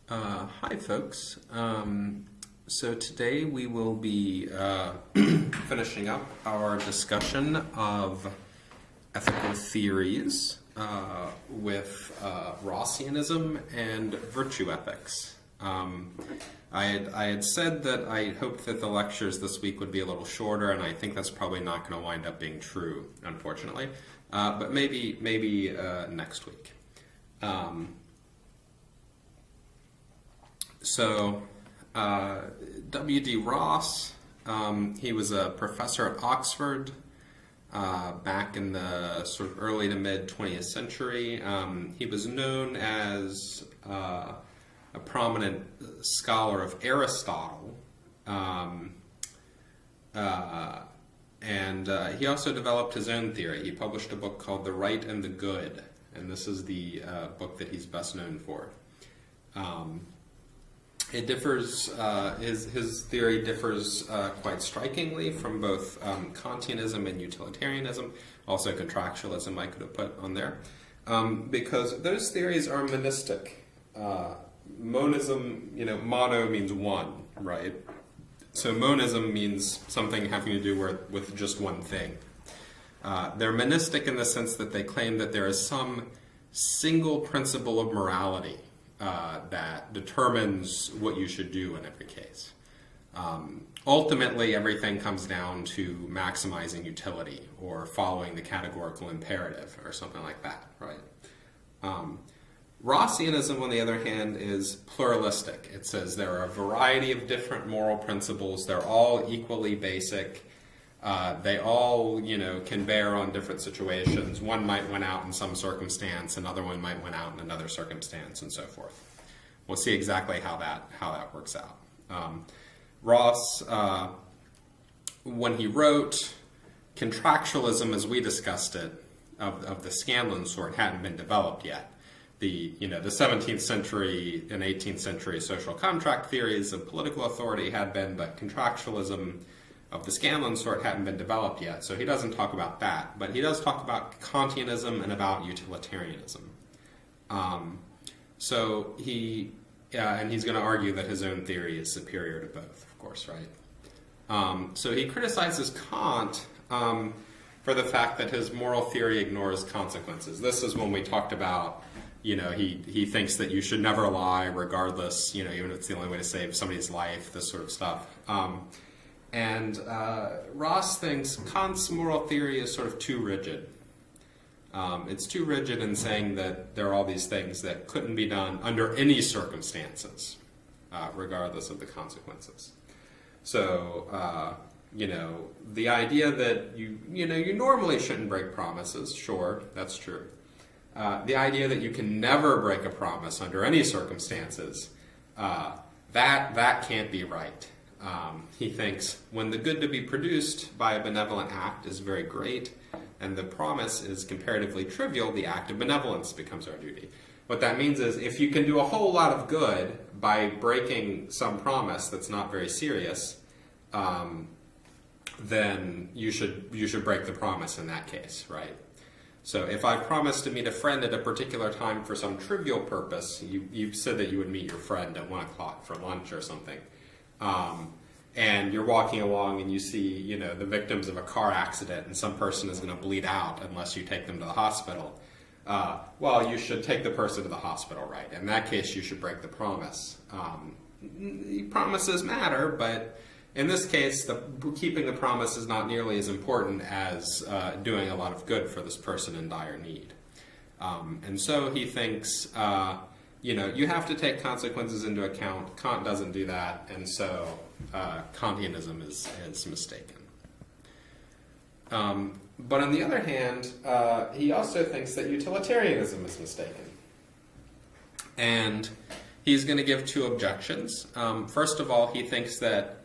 Hi, folks. So today we will be finishing up our discussion of ethical theories with Rossianism and virtue ethics. I had said that I hoped that the lectures this week would be a little shorter, and I think that's probably not going to wind up being true, unfortunately. But maybe next week. So, W.D. Ross, he was a professor at Oxford back in the sort of early to mid 20th century. He was known as a prominent scholar of Aristotle, and he also developed his own theory. He published a book called The Right and the Good, and this is the book that he's best known for. It differs, his theory differs quite strikingly from both Kantianism and utilitarianism, also contractualism I could have put on there, because those theories are monistic. Monism, mono means one, right? So monism means something having to do with just one thing. They're monistic in the sense that they claim that there is some single principle of morality that determines what you should do in every case. Ultimately, everything comes down to maximizing utility or following the categorical imperative or something like that, right? Rossianism, on the other hand, is pluralistic. It says there are a variety of different moral principles. They're all equally basic. They all, can bear on different situations. One might win out in some circumstance, another one might win out in another circumstance, and so forth. We'll see exactly how that works out. Ross, when he wrote, contractualism, as we discussed it, of the Scanlon sort, hadn't been developed yet. The 17th century and 18th century social contract theories of political authority had been, but contractualism of the Scanlon sort hadn't been developed yet, so he doesn't talk about that. But he does talk about Kantianism and about utilitarianism. And he's going to argue that his own theory is superior to both, of course, right? So he criticizes Kant for the fact that his moral theory ignores consequences. This is when we talked about, he thinks that you should never lie regardless, even if it's the only way to save somebody's life, this sort of stuff. And Ross thinks Kant's moral theory is sort of too rigid. It's too rigid in saying that there are all these things that couldn't be done under any circumstances, regardless of the consequences. So, the idea that you normally shouldn't break promises, sure, that's true. The idea that you can never break a promise under any circumstances, that can't be right. He thinks when the good to be produced by a benevolent act is very great and the promise is comparatively trivial, the act of benevolence becomes our duty. What that means is if you can do a whole lot of good by breaking some promise that's not very serious, then you should break the promise in that case, right? So if I promised to meet a friend at a particular time for some trivial purpose, you said that you would meet your friend at 1 o'clock for lunch or something, and you're walking along and you see, the victims of a car accident and some person is going to bleed out unless you take them to the hospital. Well, you should take the person to the hospital, right? In that case, you should break the promise. Promises matter, but in this case, keeping the promise is not nearly as important as doing a lot of good for this person in dire need. And so he thinks, you have to take consequences into account. Kant doesn't do that, and so Kantianism is mistaken. But on the other hand, he also thinks that utilitarianism is mistaken. And he's going to give two objections. First of all, he thinks that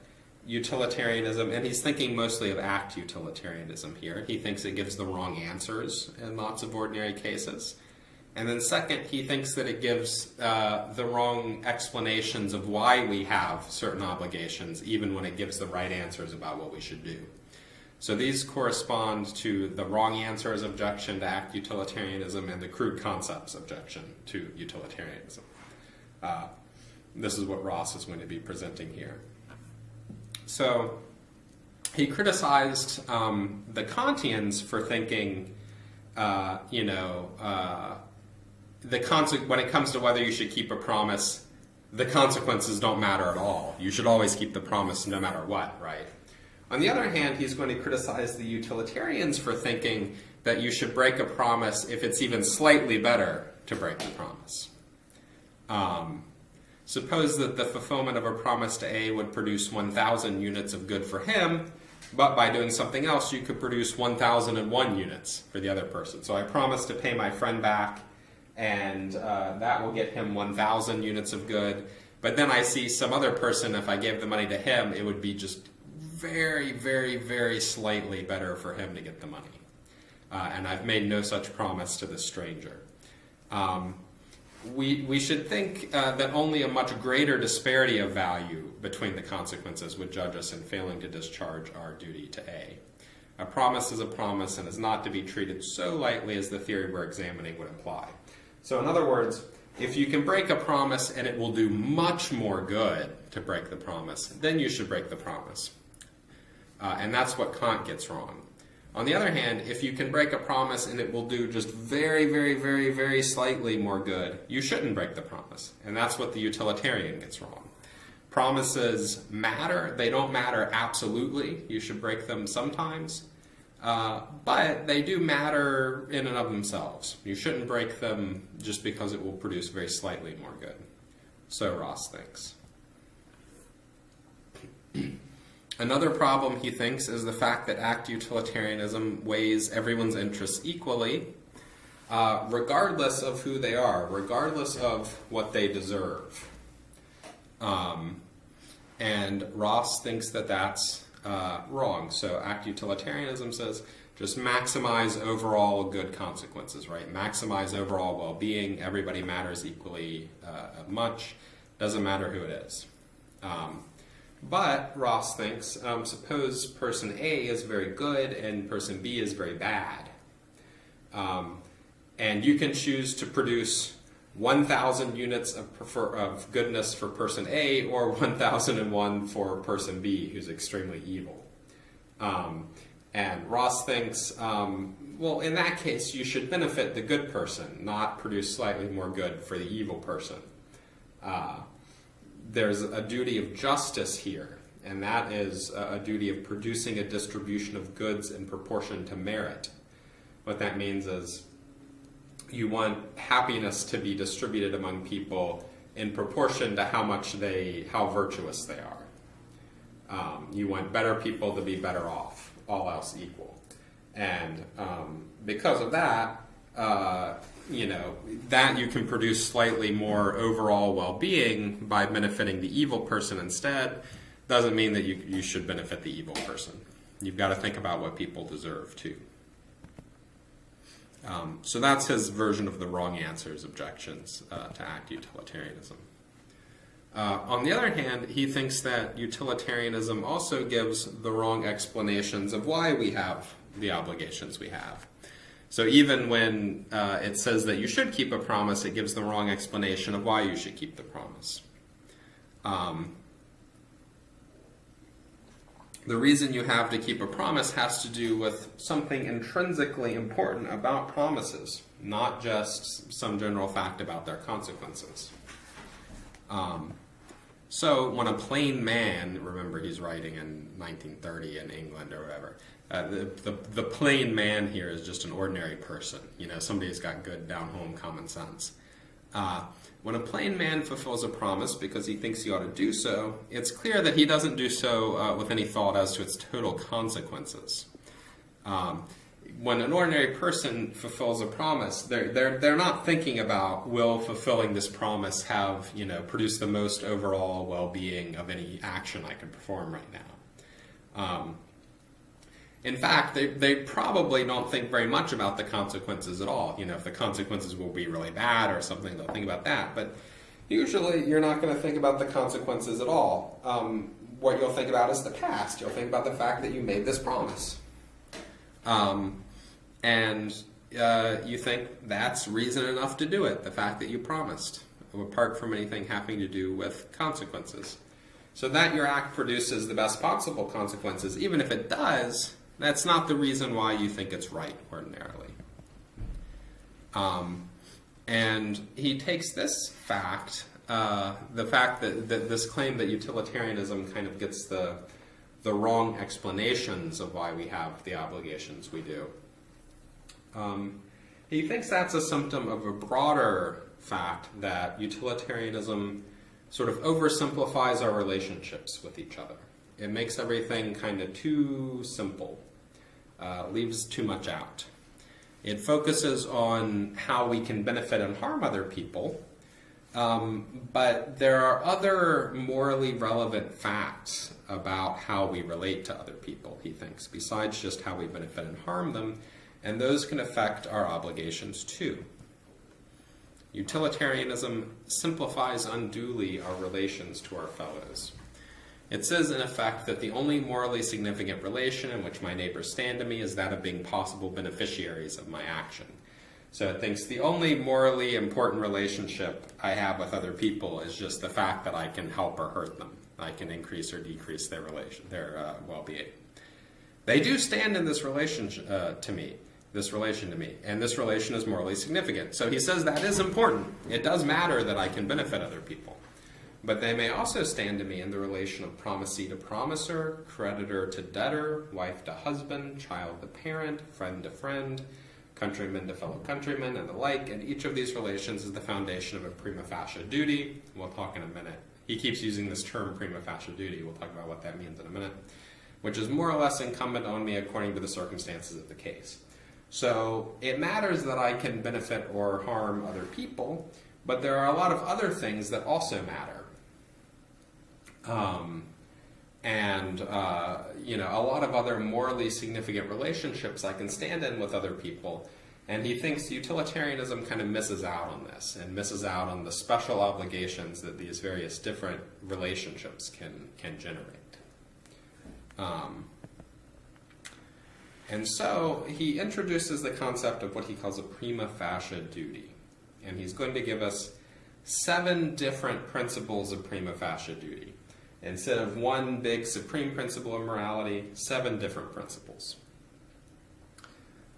utilitarianism, and he's thinking mostly of act utilitarianism here, he thinks it gives the wrong answers in lots of ordinary cases. And then second, he thinks that it gives the wrong explanations of why we have certain obligations, even when it gives the right answers about what we should do. So these correspond to the wrong answers objection to act utilitarianism and the crude concepts objection to utilitarianism. This is what Ross is going to be presenting here. So he criticized the Kantians for thinking, when it comes to whether you should keep a promise, the consequences don't matter at all. You should always keep the promise no matter what, right? On the other hand, he's going to criticize the utilitarians for thinking that you should break a promise if it's even slightly better to break the promise. Suppose that the fulfillment of a promise to A would produce 1,000 units of good for him, but by doing something else, you could produce 1,001 units for the other person. So I promise to pay my friend back, and that will get him 1,000 units of good. But then I see some other person, if I gave the money to him, it would be just very, very, very slightly better for him to get the money. And I've made no such promise to this stranger. We should think that only a much greater disparity of value between the consequences would judge us in failing to discharge our duty to A. A promise is a promise and is not to be treated so lightly as the theory we're examining would imply. So in other words, if you can break a promise and it will do much more good to break the promise, then you should break the promise. And that's what Kant gets wrong. On the other hand, if you can break a promise and it will do just very, very, very, very slightly more good, you shouldn't break the promise. And that's what the utilitarian gets wrong. Promises matter. They don't matter absolutely. You should break them sometimes. But they do matter in and of themselves. You shouldn't break them just because it will produce very slightly more good. So Ross thinks. Another problem, he thinks, is the fact that act utilitarianism weighs everyone's interests equally, regardless of who they are, regardless of what they deserve. And Ross thinks that that's wrong. So act utilitarianism says just maximize overall good consequences, right? Maximize overall well-being. Everybody matters equally much. Doesn't matter who it is. But Ross thinks, suppose person A is very good and person B is very bad. And you can choose to produce 1,000 units of goodness for person A or 1,001 for person B, who's extremely evil. And Ross thinks, well, in that case, you should benefit the good person, not produce slightly more good for the evil person. There's a duty of justice here, and that is a duty of producing a distribution of goods in proportion to merit. What that means is you want happiness to be distributed among people in proportion to how virtuous they are. You want better people to be better off, all else equal. And because of that, that you can produce slightly more overall well-being by benefiting the evil person instead doesn't mean that you should benefit the evil person. You've got to think about what people deserve too. So that's his version of the wrong answers objections to act utilitarianism. On the other hand, he thinks that utilitarianism also gives the wrong explanations of why we have the obligations we have. So even when it says that you should keep a promise, it gives the wrong explanation of why you should keep the promise. The reason you have to keep a promise has to do with something intrinsically important about promises, not just some general fact about their consequences. So when a plain man, remember he's writing in 1930 in England or whatever, the plain man here is just an ordinary person, somebody who's got good down-home common sense. When a plain man fulfills a promise because he thinks he ought to do so, it's clear that he doesn't do so with any thought as to its total consequences. When an ordinary person fulfills a promise, they're not thinking about, will fulfilling this promise have, produce the most overall well-being of any action I can perform right now. In fact, they probably don't think very much about the consequences at all. If the consequences will be really bad or something, they'll think about that. But usually you're not going to think about the consequences at all. What you'll think about is the past. You'll think about the fact that you made this promise. And you think that's reason enough to do it, the fact that you promised. apart from anything having to do with consequences. So that your act produces the best possible consequences, even if it does, that's not the reason why you think it's right ordinarily. And he takes this fact, the fact that this claim that utilitarianism kind of gets the wrong explanations of why we have the obligations we do. He thinks that's a symptom of a broader fact that utilitarianism sort of oversimplifies our relationships with each other. It makes everything kind of too simple, leaves too much out. It focuses on how we can benefit and harm other people, but there are other morally relevant facts about how we relate to other people, he thinks, besides just how we benefit and harm them, and those can affect our obligations too. Utilitarianism simplifies unduly our relations to our fellows. It says, in effect, that the only morally significant relation in which my neighbors stand to me is that of being possible beneficiaries of my action. So it thinks the only morally important relationship I have with other people is just the fact that I can help or hurt them. I can increase or decrease their well-being. They do stand in this relation to me, and this relation is morally significant. So he says that is important. It does matter that I can benefit other people. But they may also stand to me in the relation of promisee to promiser, creditor to debtor, wife to husband, child to parent, friend to friend, countryman to fellow countryman, and the like, and each of these relations is the foundation of a prima facie duty. We'll talk in a minute. He keeps using this term prima facie duty. We'll talk about what that means in a minute, which is more or less incumbent on me according to the circumstances of the case. So it matters that I can benefit or harm other people, but there are a lot of other things that also matter. A lot of other morally significant relationships I can stand in with other people. And he thinks utilitarianism kind of misses out on this and misses out on the special obligations that these various different relationships can generate. And so he introduces the concept of what he calls a prima facie duty. And he's going to give us 7 different principles of prima facie duty. Instead of one big supreme principle of morality, 7 different principles.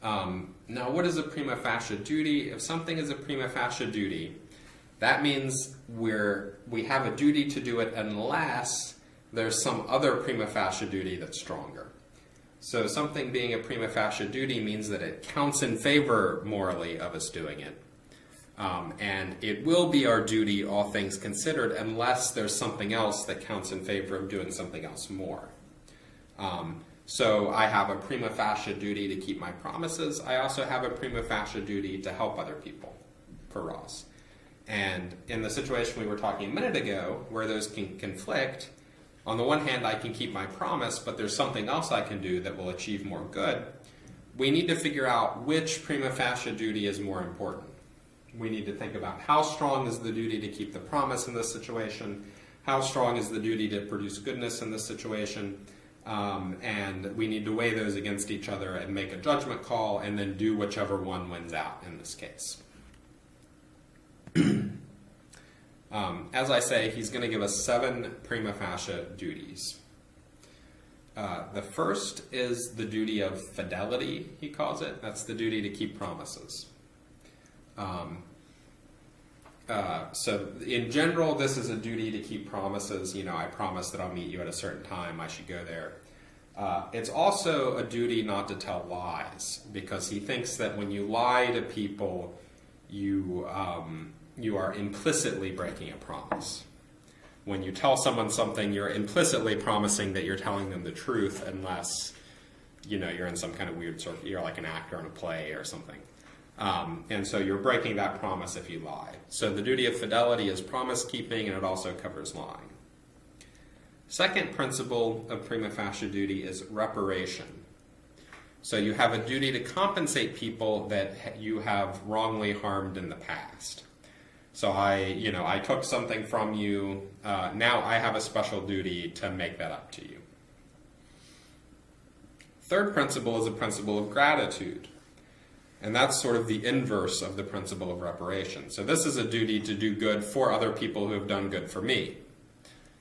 Now, what is a prima facie duty? If something is a prima facie duty, that means we have a duty to do it unless there's some other prima facie duty that's stronger. So something being a prima facie duty means that it counts in favor morally of us doing it. And it will be our duty, all things considered, unless there's something else that counts in favor of doing something else more. So I have a prima facie duty to keep my promises. I also have a prima facie duty to help other people, for Ross. And in the situation we were talking a minute ago, where those can conflict, on the one hand I can keep my promise, but there's something else I can do that will achieve more good. We need to figure out which prima facie duty is more important. We need to think about how strong is the duty to keep the promise in this situation, how strong is the duty to produce goodness in this situation, and we need to weigh those against each other and make a judgment call and then do whichever one wins out in this case. As I say, he's going to give us 7 prima facie duties. The first is the duty of fidelity, he calls it. That's the duty to keep promises. So in general, this is a duty to keep promises. I promise that I'll meet you at a certain time. I should go there. It's also a duty not to tell lies, because he thinks that when you lie to people, you are implicitly breaking a promise. When you tell someone something, you're implicitly promising that you're telling them the truth, unless you're in some kind of weird sort. You're like an actor in a play or something. And so you're breaking that promise if you lie. So the duty of fidelity is promise keeping, and it also covers lying. Second principle of prima facie duty is reparation. So you have a duty to compensate people that you have wrongly harmed in the past. So I took something from you. Now I have a special duty to make that up to you. Third principle is a principle of gratitude. And that's sort of the inverse of the principle of reparation. So this is a duty to do good for other people who have done good for me.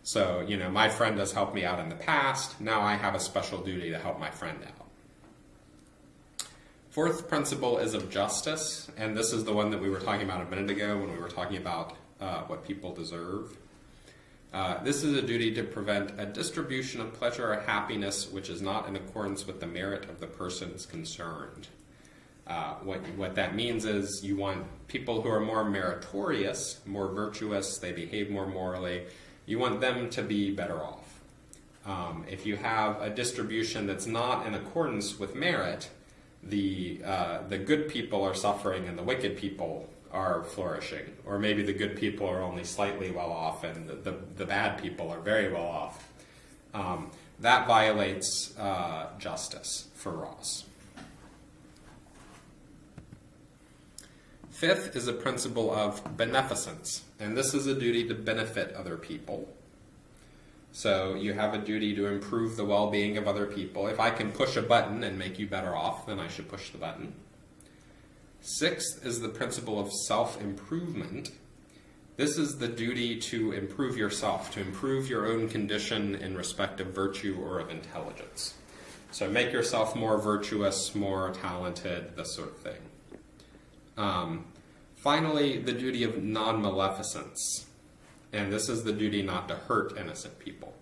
So, my friend has helped me out in the past. Now I have a special duty to help my friend out. Fourth principle is of justice. And this is the one that we were talking about a minute ago when we were talking about what people deserve. This is a duty to prevent a distribution of pleasure or happiness which is not in accordance with the merit of the persons concerned. What that means is you want people who are more meritorious, more virtuous, they behave more morally, you want them to be better off. If you have a distribution that's not in accordance with merit, the good people are suffering and the wicked people are flourishing. Or maybe the good people are only slightly well off and the bad people are very well off. That violates justice for Ross. Fifth is a principle of beneficence, and this is a duty to benefit other people. So you have a duty to improve the well-being of other people. If I can push a button and make you better off, then I should push the button. Sixth is the principle of self-improvement. This is the duty to improve yourself, to improve your own condition in respect of virtue or of intelligence. So make yourself more virtuous, more talented, this sort of thing. Finally, the duty of non-maleficence. And this is the duty not to hurt innocent people.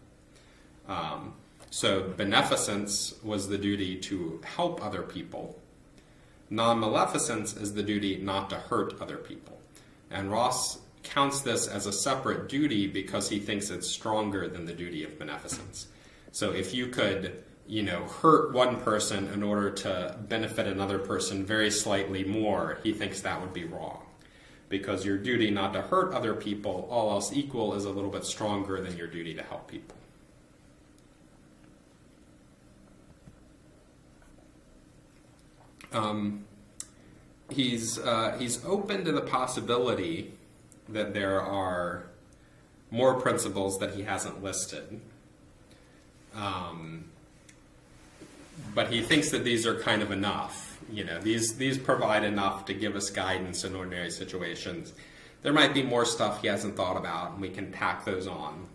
So beneficence was the duty to help other people. Non-maleficence is the duty not to hurt other people. And Ross counts this as a separate duty because he thinks it's stronger than the duty of beneficence. So if you could, hurt one person in order to benefit another person very slightly more, he thinks that would be wrong. Because your duty not to hurt other people, all else equal, is a little bit stronger than your duty to help people. He's open to the possibility that there are more principles that he hasn't listed. But he thinks that these are kind of enough. These provide enough to give us guidance in ordinary situations. There might be more stuff he hasn't thought about, and we can tack those on.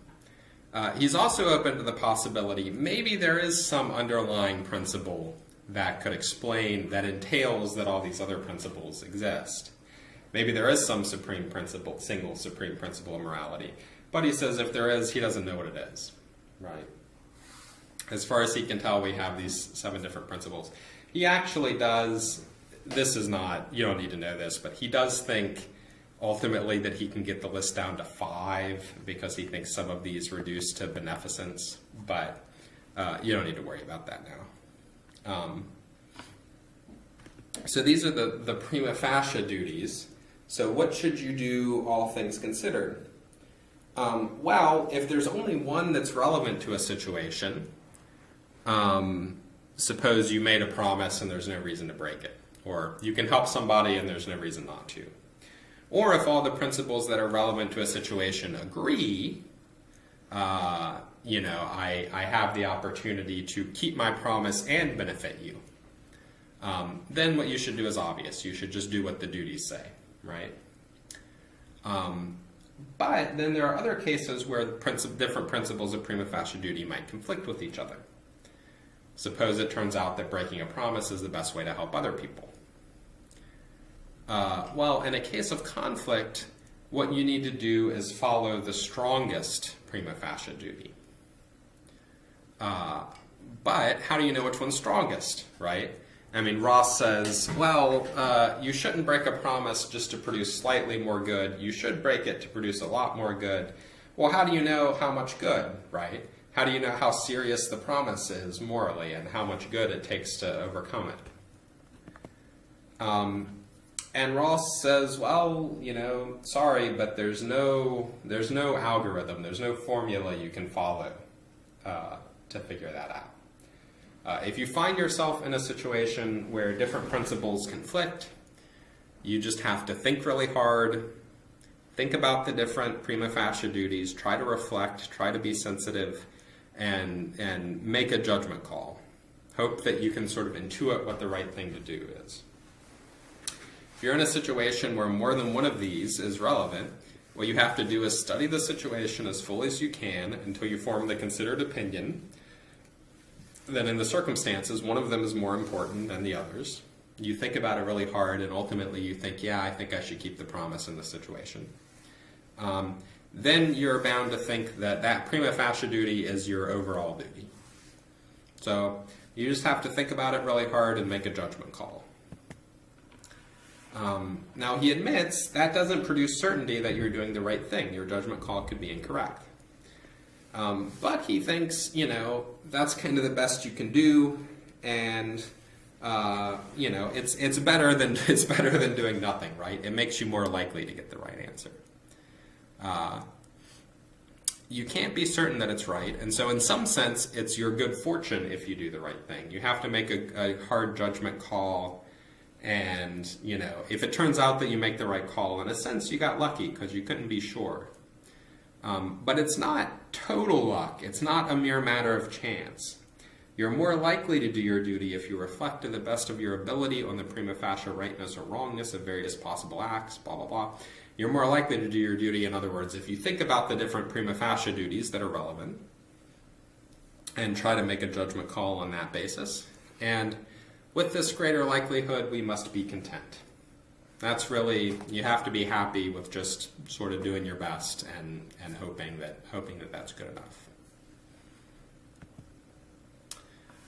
He's also open to the possibility maybe there is some underlying principle that could explain, that entails that all these other principles exist. Maybe there is some supreme principle, single supreme principle of morality. But he says if there is, he doesn't know what it is. Right? As far as he can tell, we have these 7 different principles. He actually does, this is not, you don't need to know this, but he does think ultimately that he can get the list down to 5 because he thinks some of these reduce to beneficence, but you don't need to worry about that now. So these are the prima facie duties. So what should you do, all things considered? Well, if there's only one that's relevant to a situation, suppose you made a promise and there's no reason to break it. Or you can help somebody and there's no reason not to. Or if all the principles that are relevant to a situation agree, I have the opportunity to keep my promise and benefit you. Then what you should do is obvious. You should just do what the duties say, right? But then there are other cases where different principles of prima facie duty might conflict with each other. Suppose it turns out that breaking a promise is the best way to help other people. Well, in a case of conflict, what you need to do is follow the strongest prima facie duty. But how do you know which one's strongest, right? I mean, Ross says, well, you shouldn't break a promise just to produce slightly more good. You should break it to produce a lot more good. Well, how do you know how much good, right? How do you know how serious the promise is morally and how much good it takes to overcome it? And Ross says, well, sorry, but there's no algorithm, there's no formula you can follow to figure that out. If you find yourself in a situation where different principles conflict, you just have to think really hard, think about the different prima facie duties, try to reflect, try to be sensitive, and make a judgment call. Hope that you can sort of intuit what the right thing to do is. you're in a situation where more than one of these is relevant, what you have to do is study the situation as fully as you can until you form the considered opinion that in the circumstances, one of them is more important than the others. You think about it really hard, and ultimately you think, yeah, I think I should keep the promise in this situation. Then you're bound to think that that prima facie duty is your overall duty. So you just have to think about it really hard and make a judgment call. Now he admits that doesn't produce certainty that you're doing the right thing. Your judgment call could be incorrect. But he thinks, that's kind of the best you can do, and it's better than doing nothing, right? It makes you more likely to get the right answer. You can't be certain that it's right, and so in some sense, it's your good fortune if you do the right thing. You have to make a hard judgment call, and if it turns out that you make the right call, in a sense, you got lucky because you couldn't be sure. But it's not total luck. It's not a mere matter of chance. You're more likely to do your duty if you reflect to the best of your ability on the prima facie rightness or wrongness of various possible acts, blah, blah, blah. You're more likely to do your duty, in other words, if you think about the different prima facie duties that are relevant and try to make a judgment call on that basis. And with this greater likelihood, we must be content. That's really, you have to be happy with just sort of doing your best and hoping that that's good enough.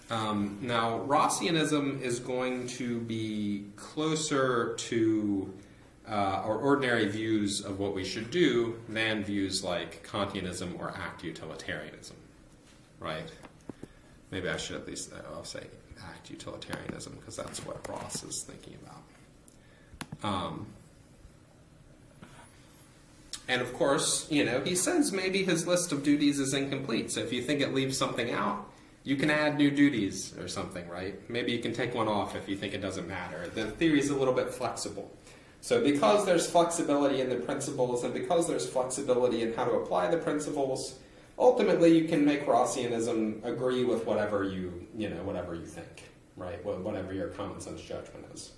Now, Rossianism is going to be closer to our ordinary views of what we should do than views like Kantianism or act-utilitarianism, right? Maybe I should at least I'll say act-utilitarianism because that's what Ross is thinking about. And of course, he says maybe his list of duties is incomplete. So if you think it leaves something out, you can add new duties or something, right? Maybe you can take one off if you think it doesn't matter. The theory is a little bit flexible. So because there's flexibility in the principles and because there's flexibility in how to apply the principles, ultimately you can make Rossianism agree with whatever you think, right? Whatever your common sense judgment is.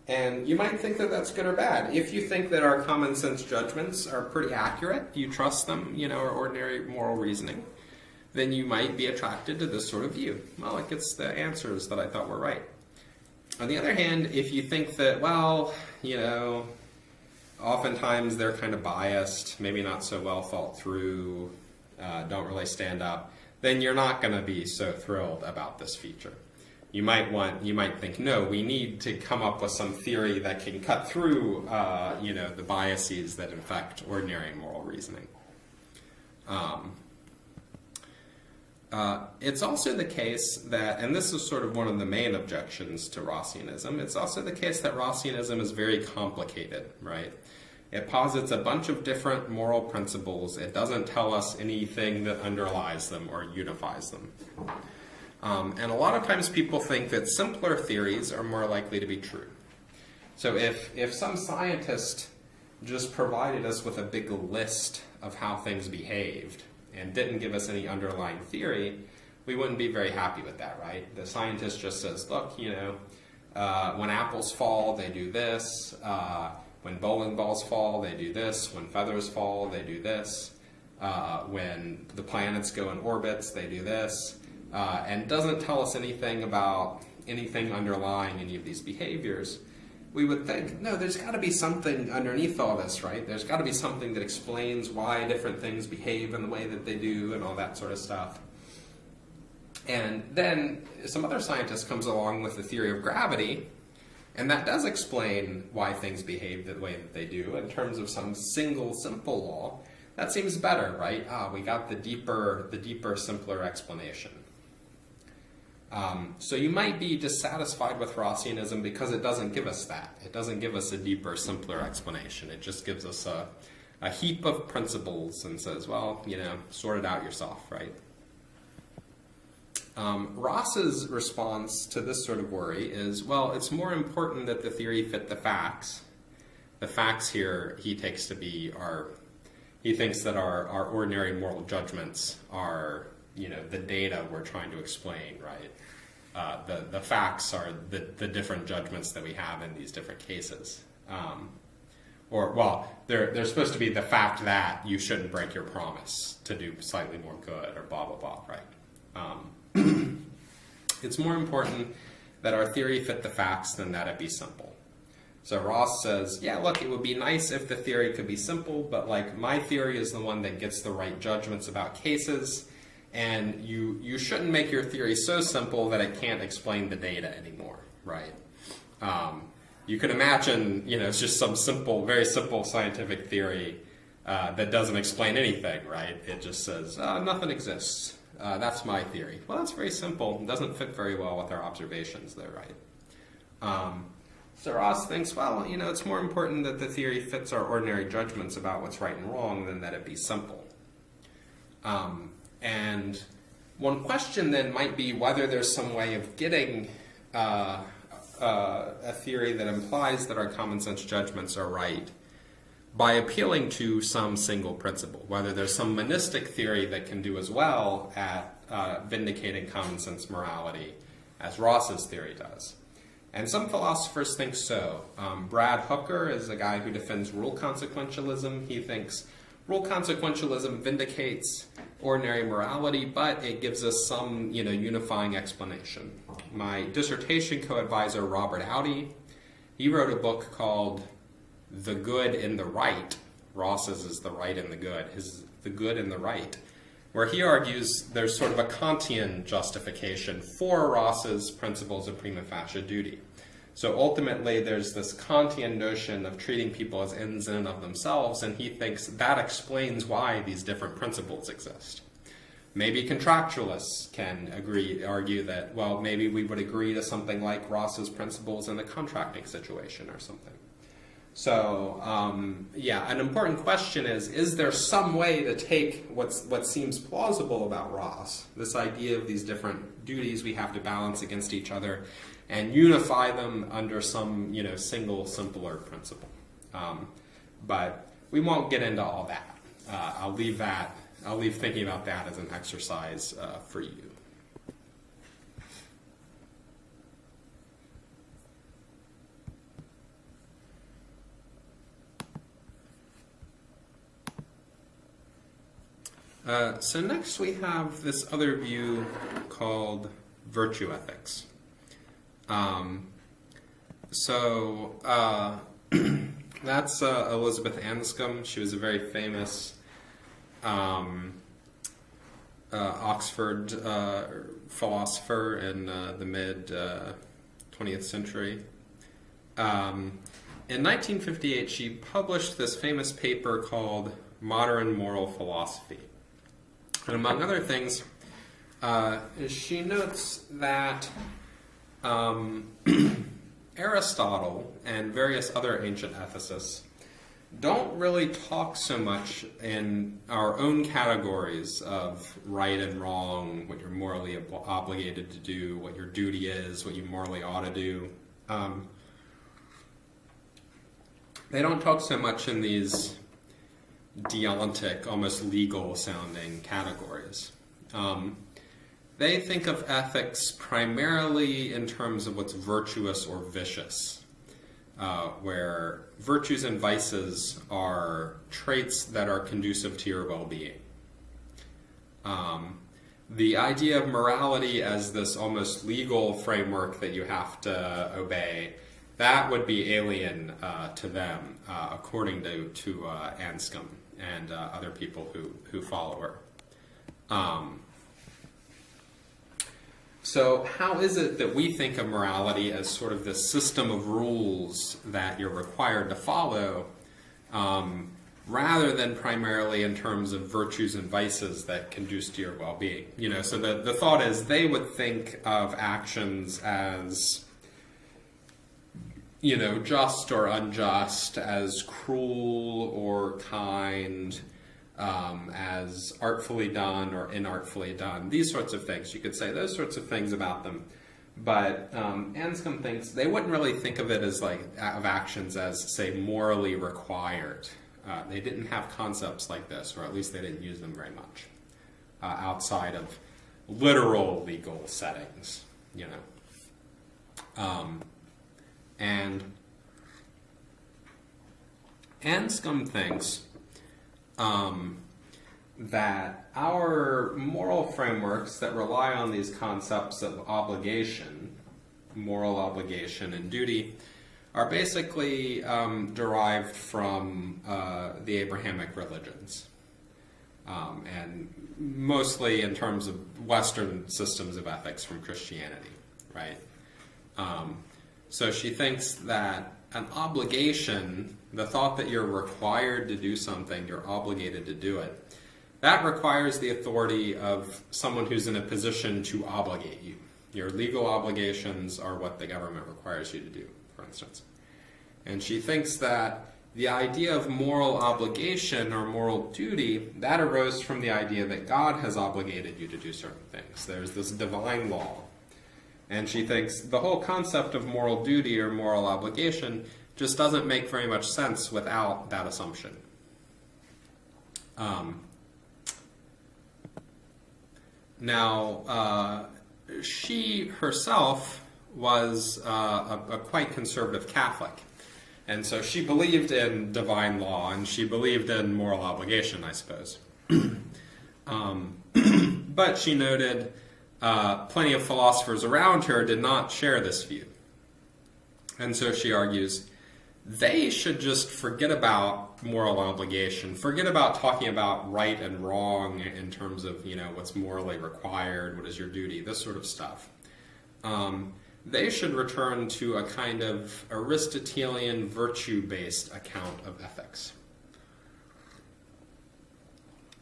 And you might think that that's good or bad. If you think that our common sense judgments are pretty accurate, you trust them, our ordinary moral reasoning, then you might be attracted to this sort of view. Well, it gets the answers that I thought were right. On the other hand, if you think that, oftentimes they're kind of biased, maybe not so well thought through, don't really stand up, then you're not going to be so thrilled about this feature. You might think, no, we need to come up with some theory that can cut through, the biases that infect ordinary moral reasoning. It's also the case that, and this is sort of one of the main objections to Rossianism, it's also the case that Rossianism is very complicated, right? It posits a bunch of different moral principles. It doesn't tell us anything that underlies them or unifies them. And a lot of times people think that simpler theories are more likely to be true. So if some scientist just provided us with a big list of how things behaved and didn't give us any underlying theory, we wouldn't be very happy with that, right? The scientist just says, look, when apples fall, they do this. When bowling balls fall, they do this. When feathers fall, they do this. When the planets go in orbits, they do this. And doesn't tell us anything about anything underlying any of these behaviors. We would think, no, there's got to be something underneath all this, right? There's got to be something that explains why different things behave in the way that they do and all that sort of stuff. And then some other scientist comes along with the theory of gravity, and that does explain why things behave the way that they do in terms of some single, simple law. That seems better, right? We got the deeper, simpler explanation. So you might be dissatisfied with Rossianism because it doesn't give us that. It doesn't give us a deeper, simpler explanation. It just gives us a heap of principles and says, well, sort it out yourself, right? Ross's response to this sort of worry is, well, it's more important that the theory fit the facts. The facts here he takes to be he thinks that our ordinary moral judgments are, the data we're trying to explain, right? The facts are the different judgments that we have in these different cases. They're supposed to be the fact that you shouldn't break your promise to do slightly more good, or blah, blah, blah, right? It's more important that our theory fit the facts than that it be simple. So Ross says, yeah, look, it would be nice if the theory could be simple, but like my theory is the one that gets the right judgments about cases, and you shouldn't make your theory so simple that it can't explain the data anymore, right? You can imagine, it's just some simple, very simple scientific theory that doesn't explain anything, right? It just says, nothing exists. That's my theory. Well, that's very simple. It doesn't fit very well with our observations, though, right? So Ross thinks, well, it's more important that the theory fits our ordinary judgments about what's right and wrong than that it be simple. And one question then might be whether there's some way of getting a theory that implies that our common sense judgments are right by appealing to some single principle, whether there's some monistic theory that can do as well at vindicating common sense morality as Ross's theory does. And some philosophers think so. Brad Hooker is a guy who defends rule consequentialism. He thinks rule consequentialism vindicates ordinary morality, but it gives us some, unifying explanation. My dissertation co-advisor, Robert Audi, he wrote a book called The Good in the Right. Ross's is the right and the good. His is The Good in the Right, where he argues there's sort of a Kantian justification for Ross's principles of prima facie duty. So ultimately, there's this Kantian notion of treating people as ends in and of themselves, and he thinks that explains why these different principles exist. Maybe contractualists can argue that, well, maybe we would agree to something like Ross's principles in the contracting situation or something. So, an important question is there some way to take what seems plausible about Ross, this idea of these different duties we have to balance against each other, and unify them under some, single, simpler principle. But we won't get into all that. I'll leave thinking about that as an exercise for you. So next we have this other view called virtue ethics. That's Elizabeth Anscombe. She was a very famous Oxford philosopher in the mid 20th century. In 1958, she published this famous paper called Modern Moral Philosophy. And among other things, she notes that Aristotle and various other ancient ethicists don't really talk so much in our own categories of right and wrong, what you're morally obligated to do, what your duty is, what you morally ought to do. They don't talk so much in these deontic, almost legal-sounding categories. They think of ethics primarily in terms of what's virtuous or vicious, where virtues and vices are traits that are conducive to your well-being. The idea of morality as this almost legal framework that you have to obey, that would be alien to them, according to Anscombe and other people who follow her. So how is it that we think of morality as sort of this system of rules that you're required to follow, rather than primarily in terms of virtues and vices that conduce to your well-being? So the thought is they would think of actions as, just or unjust, as cruel or kind, as artfully done or inartfully done, these sorts of things. You could say those sorts of things about them. But Anscombe thinks they wouldn't really think of it as of actions as, say, morally required. They didn't have concepts like this, or at least they didn't use them very much, outside of literal legal settings. you know. And Anscombe thinks that our moral frameworks that rely on these concepts of obligation, moral obligation and duty, are basically derived from the Abrahamic religions. And mostly in terms of Western systems of ethics from Christianity, right? So she thinks that an obligation, the thought that you're required to do something, you're obligated to do it, that requires the authority of someone who's in a position to obligate you. Your legal obligations are what the government requires you to do, for instance. And she thinks that the idea of moral obligation or moral duty, that arose from the idea that God has obligated you to do certain things. There's this divine law. And she thinks the whole concept of moral duty or moral obligation just doesn't make very much sense without that assumption. Now, she herself was a quite conservative Catholic. And so she believed in divine law, and she believed in moral obligation, I suppose. But she noted plenty of philosophers around her did not share this view. And so she argues, they should just forget about moral obligation, forget about talking about right and wrong in terms of, you know, what's morally required, what is your duty, this sort of stuff. They should return to a kind of Aristotelian virtue-based account of ethics.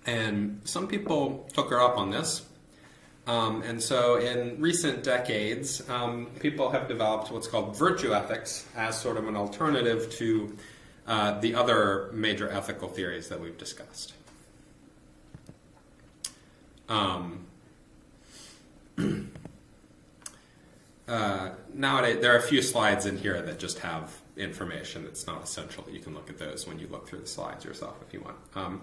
And some people took her up on this. And so in recent decades, people have developed what's called virtue ethics as sort of an alternative to the other major ethical theories that we've discussed. Nowadays, there are a few slides in here that just have information that's not essential. You can look at those when you look through the slides yourself if you want.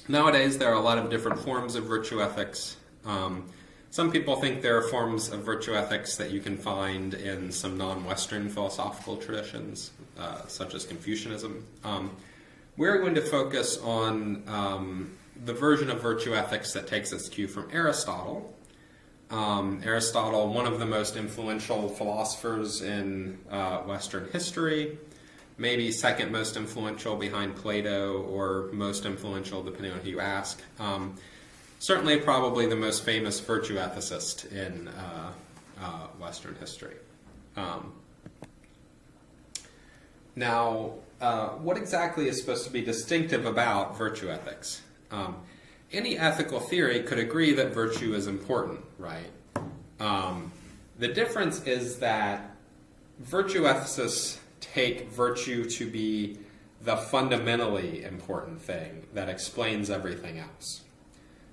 Nowadays, there are a lot of different forms of virtue ethics. Some people think there are forms of virtue ethics that you can find in some non-Western philosophical traditions, such as Confucianism. We're going to focus on the version of virtue ethics that takes its cue from Aristotle. Aristotle, one of the most influential philosophers in Western history, maybe second most influential behind Plato, or most influential depending on who you ask. Certainly probably the most famous virtue ethicist in Western history. Now, what exactly is supposed to be distinctive about virtue ethics? Any ethical theory could agree that virtue is important, right? The difference is that virtue ethicists take virtue to be the fundamentally important thing that explains everything else.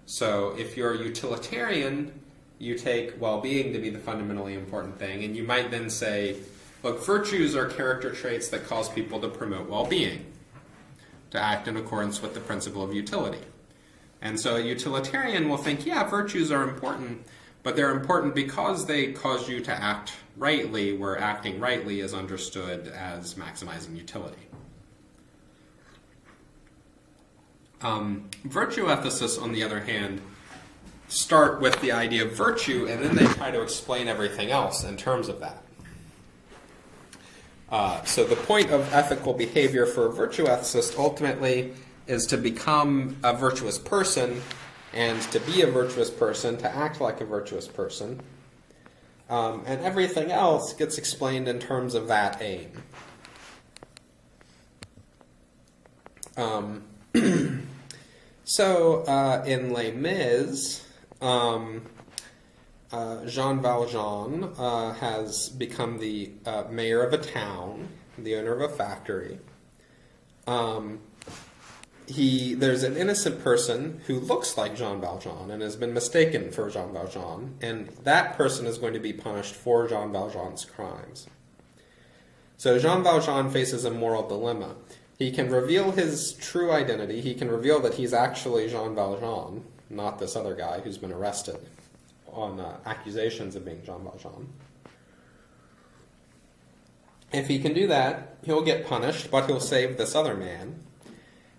So if you're a utilitarian, you take well-being to be the fundamentally important thing, and you might then say, look, virtues are character traits that cause people to promote well-being, to act in accordance with the principle of utility. And so a utilitarian will think, yeah, virtues are important, but they're important because they cause you to act rightly, where acting rightly is understood as maximizing utility. Virtue ethicists, on the other hand, start with the idea of virtue, and then they try to explain everything else in terms of that. So the point of ethical behavior for a virtue ethicist ultimately is to become a virtuous person, and to be a virtuous person, to act like a virtuous person. And everything else gets explained in terms of that aim. So in Les Mis, Jean Valjean has become the mayor of a town, the owner of a factory. There's an innocent person who looks like Jean Valjean and has been mistaken for Jean Valjean, and that person is going to be punished for Jean Valjean's crimes. So Jean Valjean faces a moral dilemma. He can reveal his true identity. He can reveal that he's actually Jean Valjean, not this other guy who's been arrested. accusations of being Jean Valjean. If he can do that, he'll get punished, but he'll save this other man.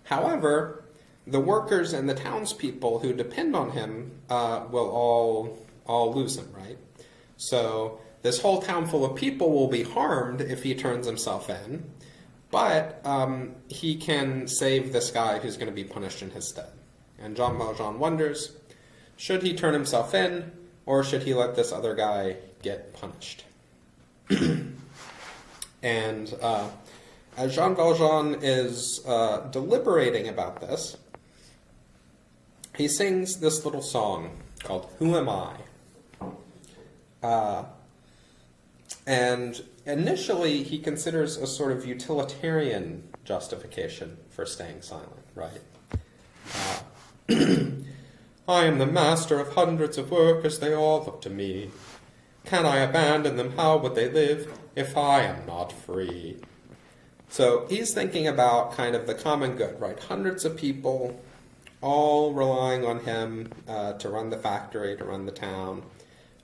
However, the workers and the townspeople who depend on him will all lose him, right? So this whole town full of people will be harmed if he turns himself in, but he can save this guy who's going to be punished in his stead. And Jean Valjean wonders, should he turn himself in, or should he let this other guy get punished? And as Jean Valjean is deliberating about this, he sings this little song called Who Am I? And initially he considers a sort of utilitarian justification for staying silent, right? I am the master of hundreds of workers, they all look to me. Can I abandon them? How would they live if I am not free? So he's thinking about kind of the common good, right? Hundreds of people all relying on him to run the factory, to run the town.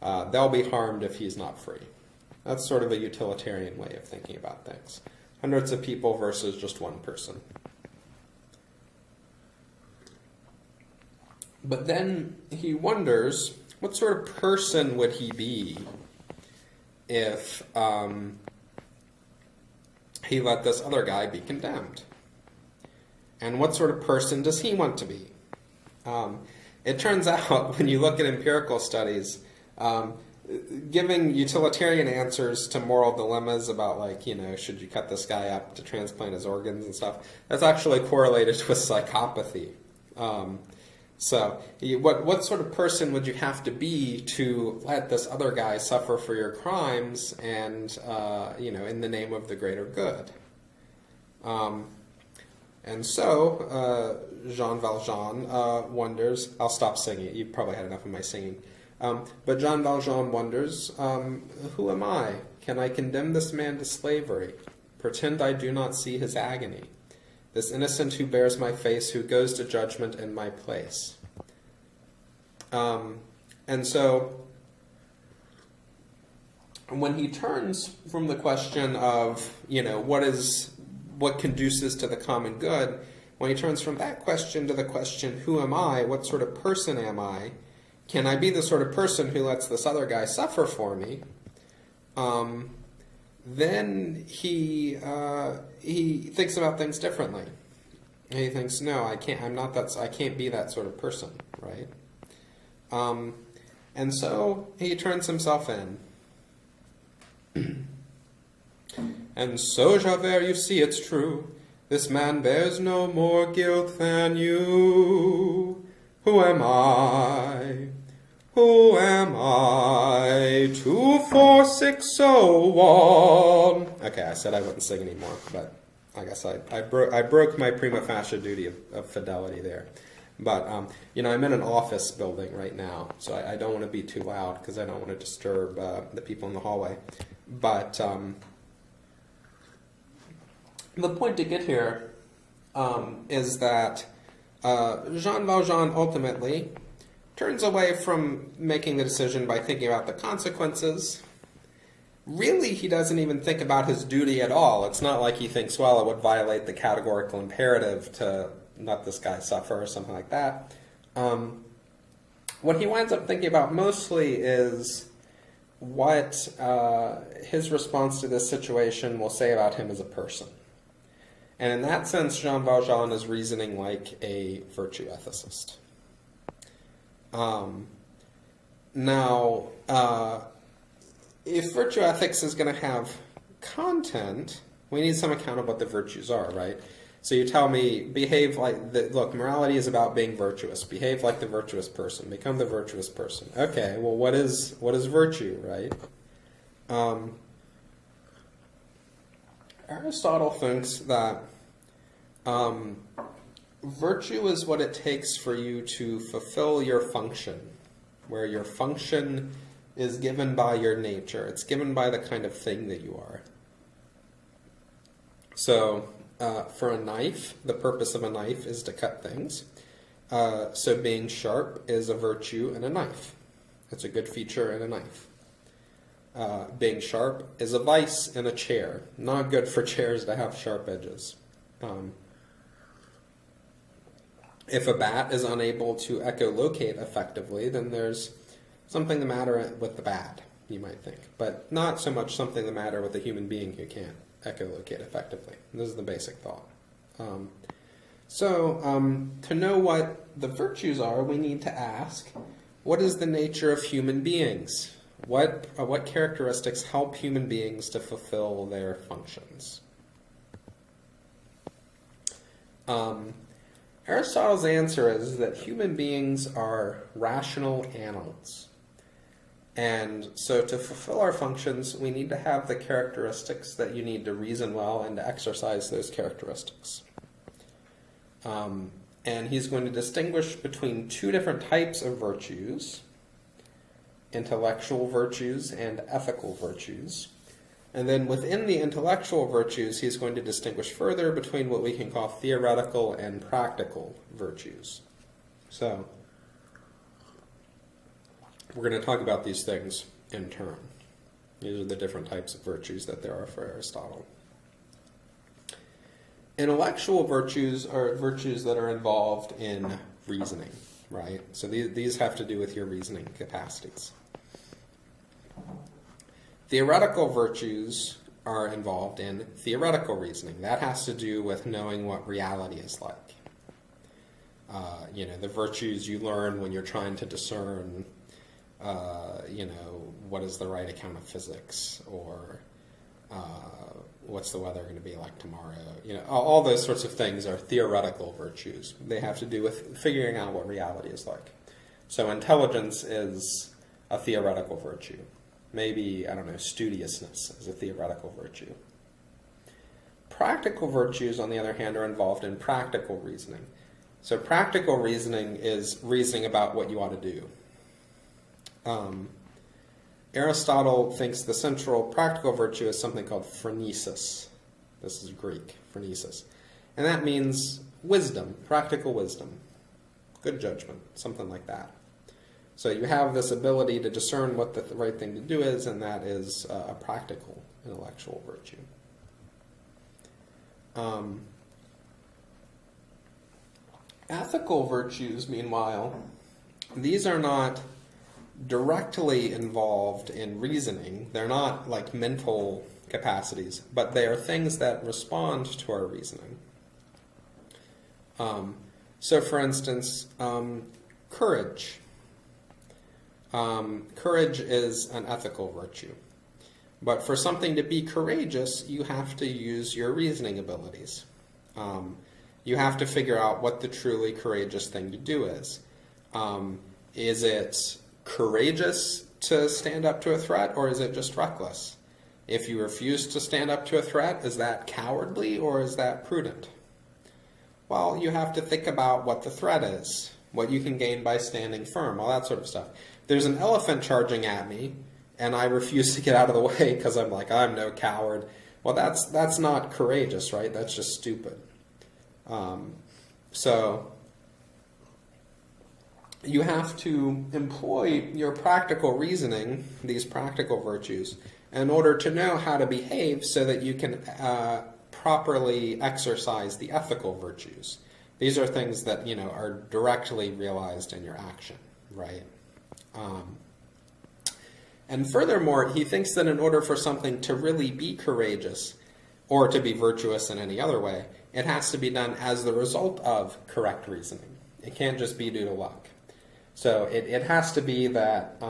They'll be harmed if he's not free. That's sort of a utilitarian way of thinking about things. Hundreds of people versus just one person. But then he wonders, what sort of person would he be if he let this other guy be condemned? And what sort of person does he want to be? It turns out, when you look at empirical studies, giving utilitarian answers to moral dilemmas about, like, should you cut this guy up to transplant his organs and stuff, that's actually correlated with psychopathy. So what sort of person would you have to be to let this other guy suffer for your crimes and, in the name of the greater good? And so Jean Valjean wonders, I'll stop singing, you've probably had enough of my singing, but Jean Valjean wonders, who am I? Can I condemn this man to slavery? Pretend I do not see his agony? This innocent who bears my face, who goes to judgment in my place. And so, when he turns from the question of, what conduces to the common good, when he turns from that question to the question, who am I? What sort of person am I? Can I be the sort of person who lets this other guy suffer for me? Then he thinks about things differently. And he thinks, no, I can't be that sort of person, right? And so he turns himself in. And so, Javert, you see it's true. This man bears no more guilt than you. Who am I? Who am I? 24601. Okay, I said I wouldn't sing anymore, but I guess I broke my prima facie duty of fidelity there. But, I'm in an office building right now, so I don't want to be too loud because I don't want to disturb the people in the hallway. But the point to get here is that Jean Valjean ultimately turns away from making the decision by thinking about the consequences. Really, he doesn't even think about his duty at all. It's not like he thinks, well, it would violate the categorical imperative to let this guy suffer or something like that. What he winds up thinking about mostly is what his response to this situation will say about him as a person. And in that sense, Jean Valjean is reasoning like a virtue ethicist. Now, if virtue ethics is going to have content, we need some account of what the virtues are, right? So you tell me, behave like, look, morality is about being virtuous. Behave like the virtuous person. Become the virtuous person. Okay, well, what is virtue, right? Aristotle thinks that virtue is what it takes for you to fulfill your function, where your function is given by your nature. It's given by the kind of thing that you are. So, for a knife, the purpose of a knife is to cut things. So being sharp is a virtue in a knife. It's a good feature in a knife. Being sharp is a vice in a chair. Not good for chairs to have sharp edges. If a bat is unable to echolocate effectively, then there's something the matter with the bat, you might think. But not so much something the matter with a human being who can't echolocate effectively. This is the basic thought. To know what the virtues are, we need to ask, what is the nature of human beings? What characteristics help human beings to fulfill their functions? Aristotle's answer is that human beings are rational animals. And so to fulfill our functions, we need to have the characteristics that you need to reason well and to exercise those characteristics. And he's going to distinguish between two different types of virtues, intellectual virtues and ethical virtues. And then within the intellectual virtues, he's going to distinguish further between what we can call theoretical and practical virtues. So, we're going to talk about these things in turn. These are the different types of virtues that there are for Aristotle. Intellectual virtues are virtues that are involved in reasoning, right? So these have to do with your reasoning capacities. Theoretical virtues are involved in theoretical reasoning. That has to do with knowing what reality is like. The virtues you learn when you're trying to discern, what is the right account of physics, or what's the weather going to be like tomorrow? All those sorts of things are theoretical virtues. They have to do with figuring out what reality is like. So intelligence is a theoretical virtue. Maybe, studiousness is a theoretical virtue. Practical virtues, on the other hand, are involved in practical reasoning. So practical reasoning is reasoning about what you ought to do. Aristotle thinks the central practical virtue is something called phronesis. This is Greek, phronesis. And that means wisdom, practical wisdom, good judgment, something like that. So you have this ability to discern what the right thing to do is, and that is a practical intellectual virtue. Ethical virtues, meanwhile, these are not directly involved in reasoning. They're not like mental capacities, but they are things that respond to our reasoning. So, for instance, courage. Courage is an ethical virtue. But for something to be courageous, you have to use your reasoning abilities. You have to figure out what the truly courageous thing to do is. Is it courageous to stand up to a threat, or is it just reckless? If you refuse to stand up to a threat, is that cowardly or is that prudent? Well, you have to think about what the threat is, what you can gain by standing firm, all that sort of stuff. There's an elephant charging at me, and I refuse to get out of the way because I'm like, I'm no coward. Well, that's not courageous, right? That's just stupid. So you have to employ your practical reasoning, these practical virtues, in order to know how to behave so that you can properly exercise the ethical virtues. These are things that, are directly realized in your action, right? And furthermore, he thinks that in order for something to really be courageous or to be virtuous in any other way, it has to be done as the result of correct reasoning. It can't just be due to luck. So it has to be that,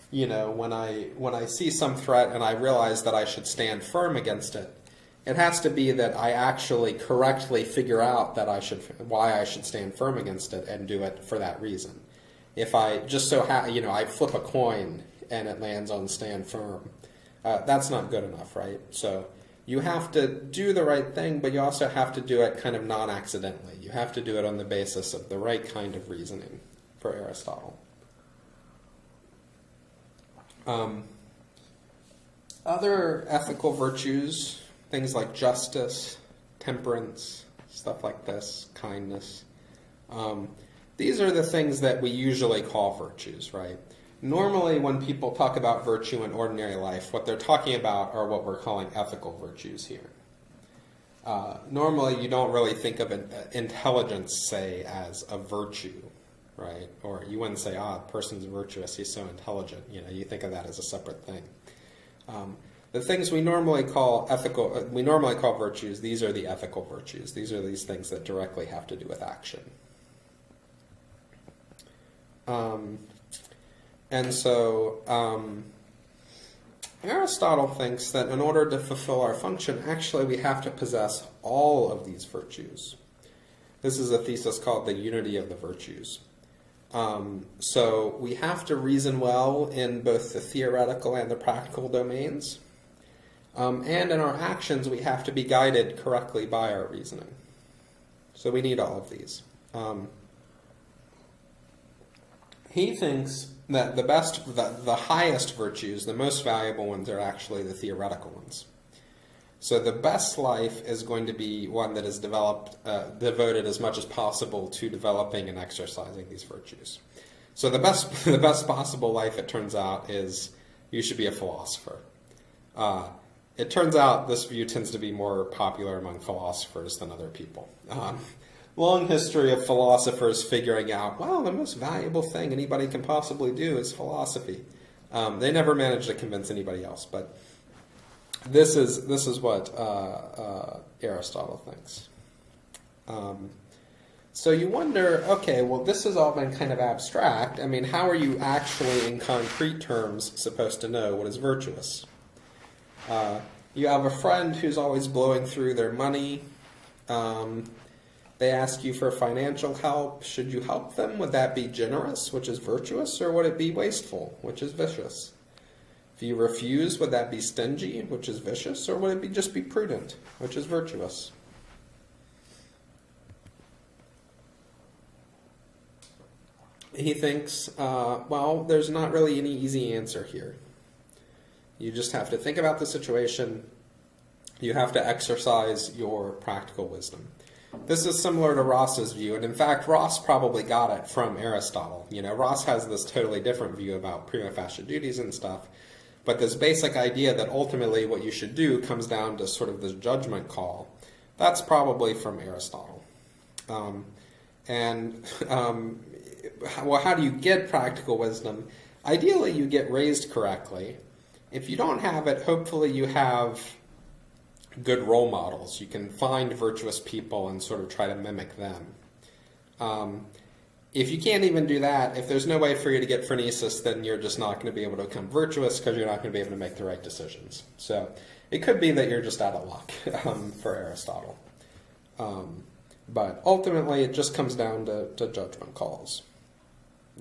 when I see some threat and I realize that I should stand firm against it, it has to be that I actually correctly figure out that why I should stand firm against it and do it for that reason. If I just I flip a coin and it lands on stand firm, that's not good enough, right? So you have to do the right thing, but you also have to do it kind of non-accidentally. You have to do it on the basis of the right kind of reasoning for Aristotle. Other ethical virtues, things like justice, temperance, stuff like this, kindness. These are the things that we usually call virtues, right? Normally, when people talk about virtue in ordinary life, what they're talking about are what we're calling ethical virtues here. Normally, you don't really think of intelligence, say, as a virtue, right? Or you wouldn't say, a person's virtuous, he's so intelligent. You think of that as a separate thing. The things we normally call virtues, these are the ethical virtues. These are these things that directly have to do with action. And so Aristotle thinks that in order to fulfill our function, actually we have to possess all of these virtues. This is a thesis called the unity of the virtues. So we have to reason well in both the theoretical and the practical domains. And in our actions, we have to be guided correctly by our reasoning. So we need all of these. He thinks that the highest virtues, the most valuable ones, are actually the theoretical ones. So the best life is going to be one that is devoted as much as possible to developing and exercising these virtues. So the best possible life, it turns out, is you should be a philosopher. It turns out this view tends to be more popular among philosophers than other people. Long history of philosophers figuring out, well, the most valuable thing anybody can possibly do is philosophy. They never managed to convince anybody else, but this is what Aristotle thinks. So you wonder, okay, well, this has all been kind of abstract. I mean, how are you actually, in concrete terms, supposed to know what is virtuous? You have a friend who's always blowing through their money. They ask you for financial help. Should you help them? Would that be generous, which is virtuous, or would it be wasteful, which is vicious? If you refuse, would that be stingy, which is vicious, or would it just be prudent, which is virtuous? He thinks, well, there's not really any easy answer here. You just have to think about the situation. You have to exercise your practical wisdom. This is similar to Ross's view, and in fact, Ross probably got it from Aristotle. Ross has this totally different view about prima facie duties and stuff, but this basic idea that ultimately what you should do comes down to sort of this judgment call, that's probably from Aristotle. Well, how do you get practical wisdom? Ideally, you get raised correctly. If you don't have it, hopefully you have good role models. You can find virtuous people and sort of try to mimic them. If you can't even do that, if there's no way for you to get phronesis, then you're just not going to be able to become virtuous because you're not going to be able to make the right decisions. So it could be that you're just out of luck for Aristotle. But ultimately, it just comes down to judgment calls.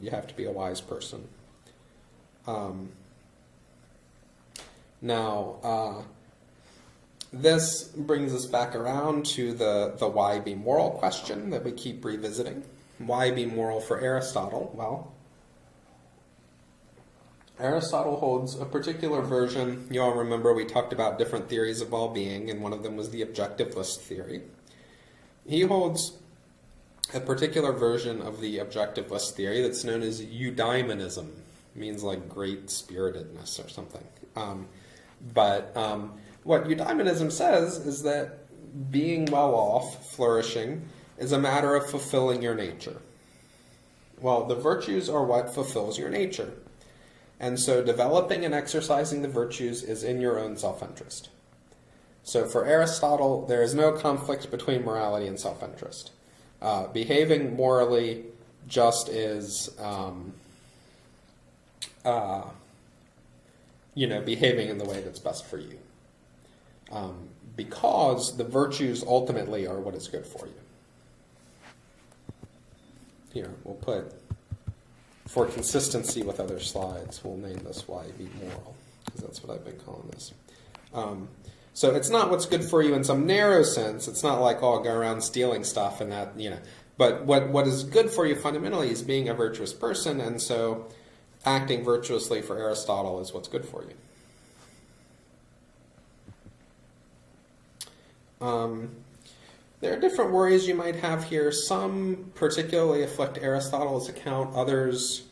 You have to be a wise person. This brings us back around to the why be moral question that we keep revisiting. Why be moral for Aristotle? Well, Aristotle holds a particular version. You all remember we talked about different theories of well-being, and one of them was the objectivist theory. He holds a particular version of the objectivist theory that's known as eudaimonism. It means like great spiritedness or something. What eudaimonism says is that being well off, flourishing, is a matter of fulfilling your nature. Well, the virtues are what fulfills your nature. And so developing and exercising the virtues is in your own self-interest. So for Aristotle, there is no conflict between morality and self-interest. Behaving morally just is, behaving in the way that's best for you. Because the virtues ultimately are what is good for you. Here, we'll put, for consistency with other slides, we'll name this why be moral, because that's what I've been calling this. So it's not what's good for you in some narrow sense. It's not like, go around stealing stuff and that, But what is good for you fundamentally is being a virtuous person, and so acting virtuously for Aristotle is what's good for you. There are different worries you might have here. Some particularly afflict Aristotle's account. Others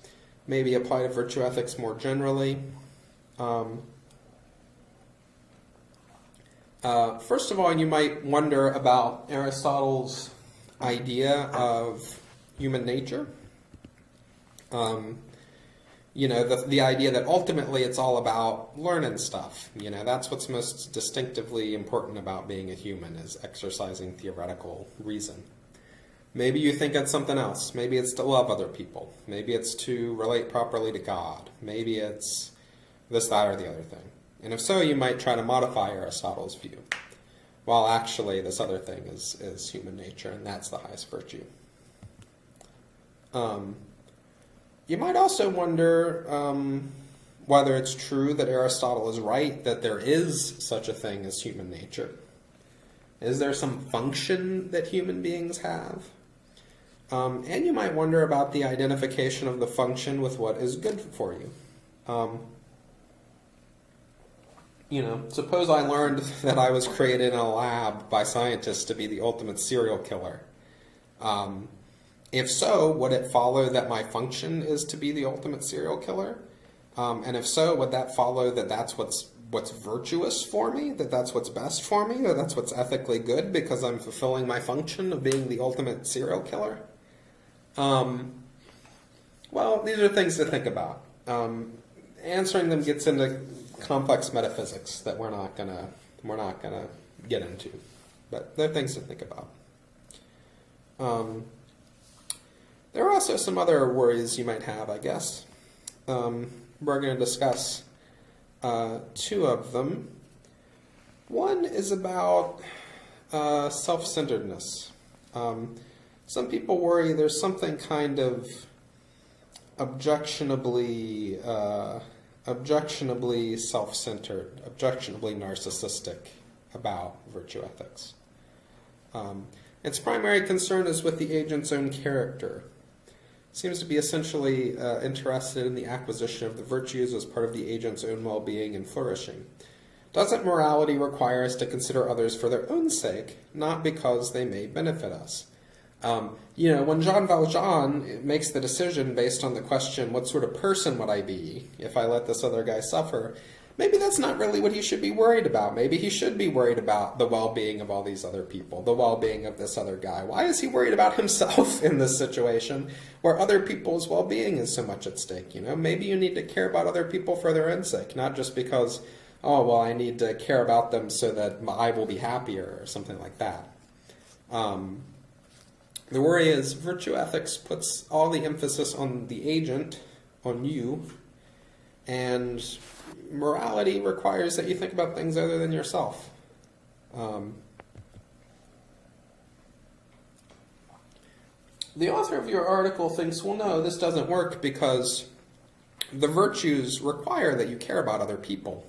maybe apply to virtue ethics more generally. First of all, you might wonder about Aristotle's idea of human nature. The idea that ultimately it's all about learning stuff. That's what's most distinctively important about being a human, is exercising theoretical reason. Maybe you think it's something else. Maybe it's to love other people. Maybe it's to relate properly to God. Maybe it's this, that, or the other thing. And if so, you might try to modify Aristotle's view, while actually this other thing is human nature, and that's the highest virtue. You might also wonder whether it's true that Aristotle is right, that there is such a thing as human nature. Is there some function that human beings have? And you might wonder about the identification of the function with what is good for you. Suppose I learned that I was created in a lab by scientists to be the ultimate serial killer. If so, would it follow that my function is to be the ultimate serial killer? And if so, would that follow that that's what's virtuous for me, that that's what's best for me, that that's what's ethically good because I'm fulfilling my function of being the ultimate serial killer? Well, these are things to think about. Answering them gets into complex metaphysics that we're not gonna get into, but they're things to think about. There are also some other worries you might have, I guess. We're going to discuss two of them. One is about self-centeredness. Some people worry there's something kind of objectionably self-centered, objectionably narcissistic about virtue ethics. Its primary concern is with the agent's own character. It seems to be essentially interested in the acquisition of the virtues as part of the agent's own well-being and flourishing. Doesn't morality require us to consider others for their own sake, not because they may benefit us? When Jean Valjean makes the decision based on the question, what sort of person would I be if I let this other guy suffer, maybe that's not really what he should be worried about. Maybe he should be worried about the well-being of all these other people, the well-being of this other guy. Why is he worried about himself in this situation where other people's well-being is so much at stake? Maybe you need to care about other people for their own sake, not just because, I need to care about them so that I will be happier or something like that. The worry is virtue ethics puts all the emphasis on the agent, on you, and morality requires that you think about things other than yourself. The author of your article thinks, well, no, this doesn't work because the virtues require that you care about other people.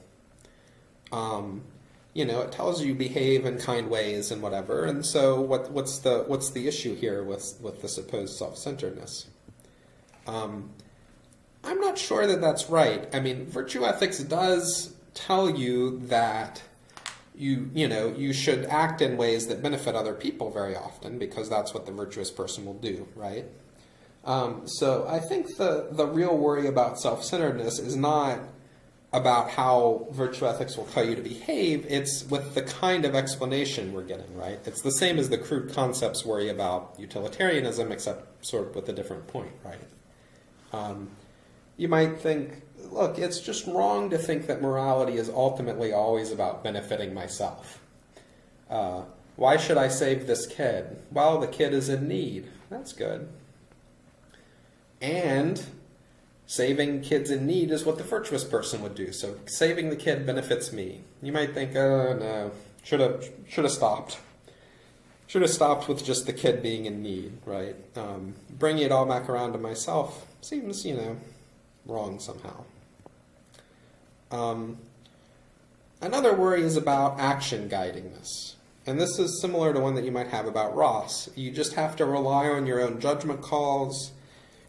It tells you behave in kind ways and whatever, and so what's the issue here with the supposed self-centeredness? I'm not sure that that's right. I mean, virtue ethics does tell you that you should act in ways that benefit other people very often, because that's what the virtuous person will do, right? So I think the real worry about self-centeredness is not about how virtue ethics will tell you to behave, it's with the kind of explanation we're getting, right? It's the same as the crude concepts worry about utilitarianism, except sort of with a different point, right? You might think, look, it's just wrong to think that morality is ultimately always about benefiting myself. Why should I save this kid? Well, the kid is in need. That's good. And saving kids in need is what the virtuous person would do. So saving the kid benefits me. You might think, oh no, should have stopped. Should have stopped with just the kid being in need, right? Bringing it all back around to myself seems, wrong somehow. Another worry is about action-guidingness. And this is similar to one that you might have about Ross. You just have to rely on your own judgment calls.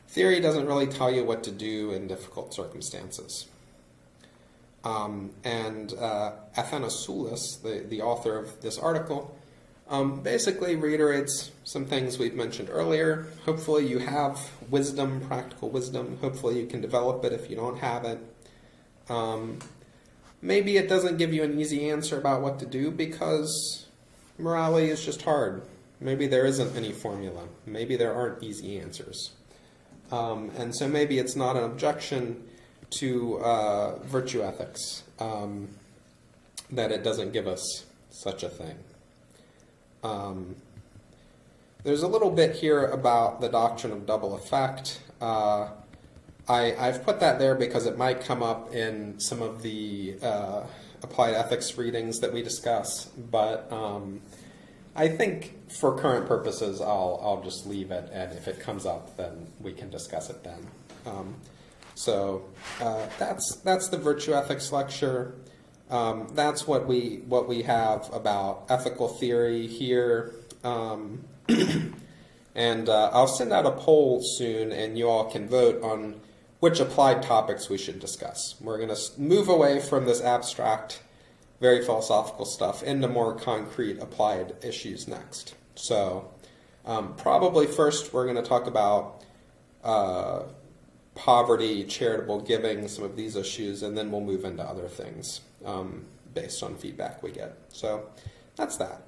Theory doesn't really tell you what to do in difficult circumstances. And Athanasoulis, the author of this article, Basically reiterates some things we've mentioned earlier. Hopefully you have wisdom, practical wisdom. Hopefully you can develop it if you don't have it. Maybe it doesn't give you an easy answer about what to do because morality is just hard. Maybe there isn't any formula. Maybe there aren't easy answers. And so maybe it's not an objection to virtue ethics that it doesn't give us such a thing. There's a little bit here about the doctrine of double effect. I've put that there because it might come up in some of the applied ethics readings that we discuss, but I think for current purposes I'll just leave it, and if it comes up then we can discuss it then. So that's the virtue ethics lecture. That's what we have about ethical theory here. And I'll send out a poll soon, and you all can vote on which applied topics we should discuss. We're going to move away from this abstract, very philosophical stuff into more concrete applied issues next. So probably first we're going to talk about poverty, charitable giving, some of these issues, and then we'll move into other things based on feedback we get. So that's that.